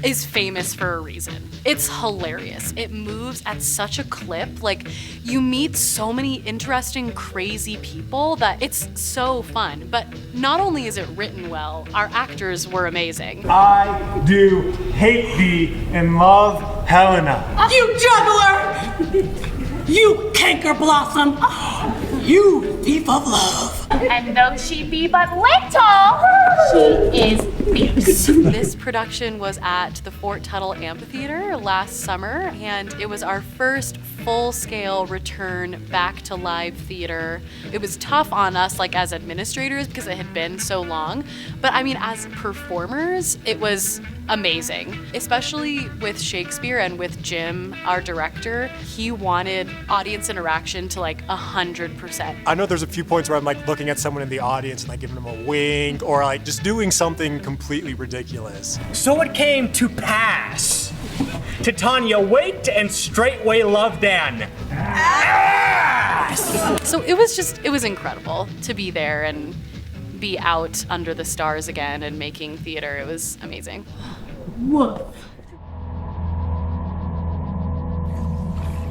is famous for a reason. It's hilarious. It moves at such a clip. Like, you meet so many interesting, crazy people that it's so fun. But not only is it written well, our actors were amazing. I do hate thee and love Helena. You juggler! You canker blossom! You thief of love! And though she be but little, she is fierce. This production was at the Fort Tuttle Amphitheater last summer, and it was our first full-scale return back to live theater. It was tough on us, like, as administrators, because it had been so long, but I mean, as performers, it was amazing, especially with Shakespeare and with Jim, our director. He wanted audience interaction to like 100%. I know there's a few points where I'm like looking at someone in the audience and like giving them a wink or like just doing something completely ridiculous. So it came to pass. Titania waked and straightway loved Dan. So it was incredible to be there and be out under the stars again and making theater. It was amazing. Woof.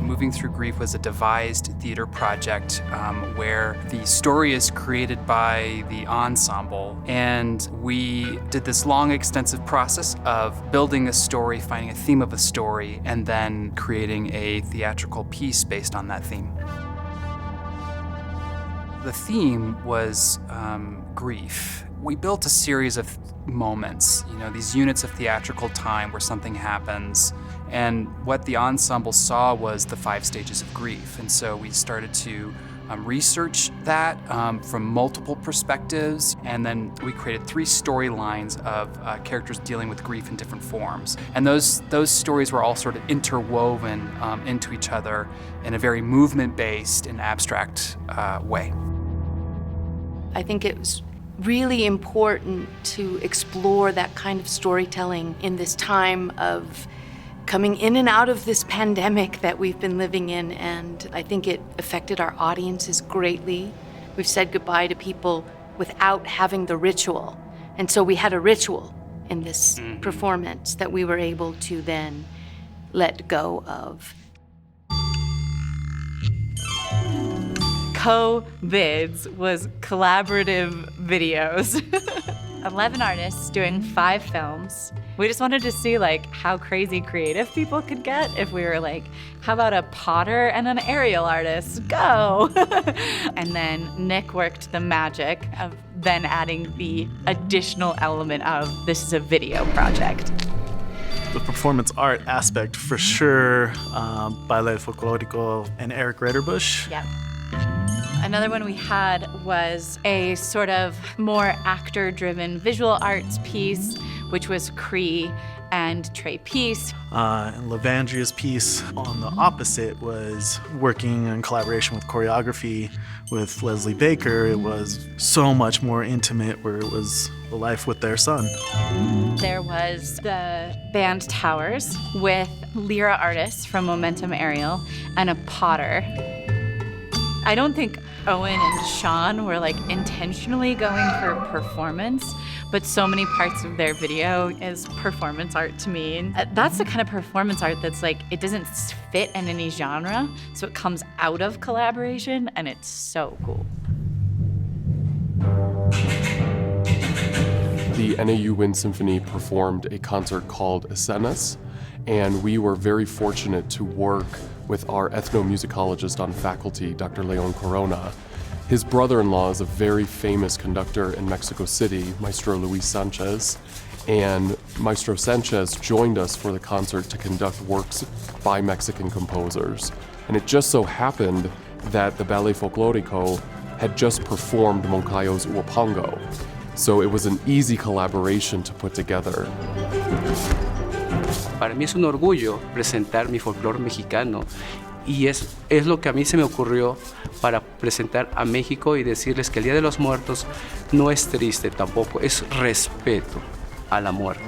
Moving Through Grief was a devised theater project where the story is created by the ensemble, and we did this long, extensive process of building a story, finding a theme of a story, and then creating a theatrical piece based on that theme. The theme was grief. We built a series of moments, these units of theatrical time where something happens. And what the ensemble saw was the 5 stages of grief. And so we started to research that from multiple perspectives. And then we created 3 storylines of characters dealing with grief in different forms. And those stories were all sort of interwoven into each other in a very movement-based and abstract way. I think it was really important to explore that kind of storytelling in this time of coming in and out of this pandemic that we've been living in, and I think it affected our audiences greatly. We've said goodbye to people without having the ritual, and so we had a ritual in this performance that we were able to then let go of. Co-vids was collaborative videos. 11 artists doing 5 films. We just wanted to see how crazy creative people could get if we were how about a potter and an aerial artist? Go! And then Nick worked the magic of then adding the additional element of this is a video project. The performance art aspect for sure, Ballet Folklorico and Eric Ritterbusch. Yep. Another one we had was a sort of more actor-driven visual arts piece, which was Cree and Trey Peace. And Lavandria's piece on the opposite was working in collaboration with choreography with Leslie Baker. It was so much more intimate, where it was a life with their son. There was the band Towers with lyra artists from Momentum Aerial and a potter. I don't think Owen and Sean were intentionally going for performance, but so many parts of their video is performance art to me. And that's the kind of performance art that's it doesn't fit in any genre, so it comes out of collaboration, and it's so cool. The NAU Wind Symphony performed a concert called Escenas, and we were very fortunate to work with our ethnomusicologist on faculty, Dr. Leon Corona. His brother-in-law is a very famous conductor in Mexico City, Maestro Luis Sanchez, and Maestro Sanchez joined us for the concert to conduct works by Mexican composers. And it just so happened that the Ballet Folklorico had just performed Moncayo's Huapango, so it was an easy collaboration to put together. Para mí es un orgullo presentar mi folclore mexicano y es lo que a mí se me ocurrió para presentar a México y decirles que el Día de los Muertos no es triste tampoco, es respeto a la muerte.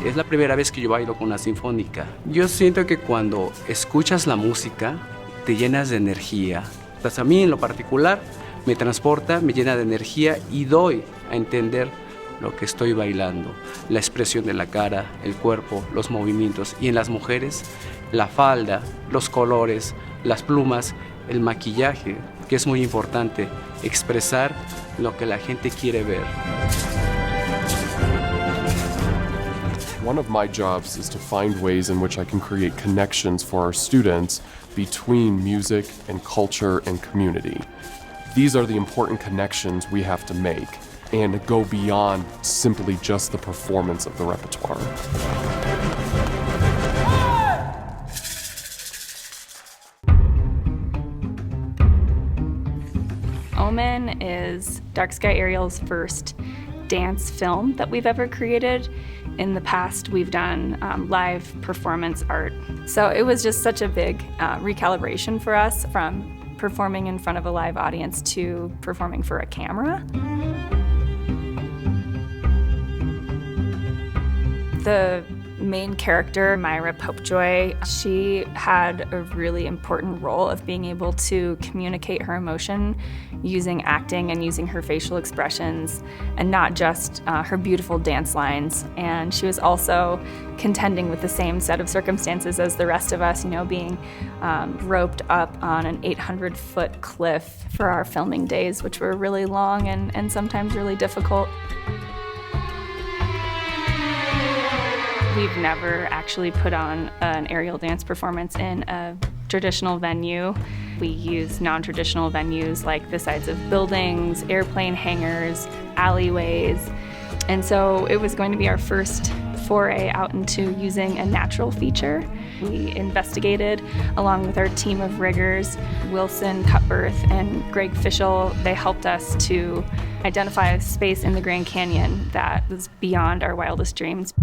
Es la primera vez que yo bailo con una sinfónica. Yo siento que cuando escuchas la música te llenas de energía. Entonces a mí en lo particular me transporta, me llena de energía y doy a entender lo que estoy bailando, la expresión de la cara, el cuerpo, los movimientos. Y en las mujeres, la falda, los colores, las plumas, el maquillaje, que es muy importante, expresar lo que la gente quiere ver. One of my jobs is to find ways in which I can create connections for our students between music and culture and community. These are the important connections we have to make and go beyond simply just the performance of the repertoire. Omen is Dark Sky Ariel's first dance film that we've ever created. In the past, we've done live performance art. So it was just such a big recalibration for us from performing in front of a live audience to performing for a camera. The main character, Myra Popejoy, she had a really important role of being able to communicate her emotion using acting and using her facial expressions and not just her beautiful dance lines. And she was also contending with the same set of circumstances as the rest of us, you know, being roped up on an 800-foot cliff for our filming days, which were really long and sometimes really difficult. We've never actually put on an aerial dance performance in a traditional venue. We use non-traditional venues like the sides of buildings, airplane hangars, alleyways. And so it was going to be our first foray out into using a natural feature. We investigated along with our team of riggers, Wilson Cutbirth and Greg Fischel. They helped us to identify a space in the Grand Canyon that was beyond our wildest dreams.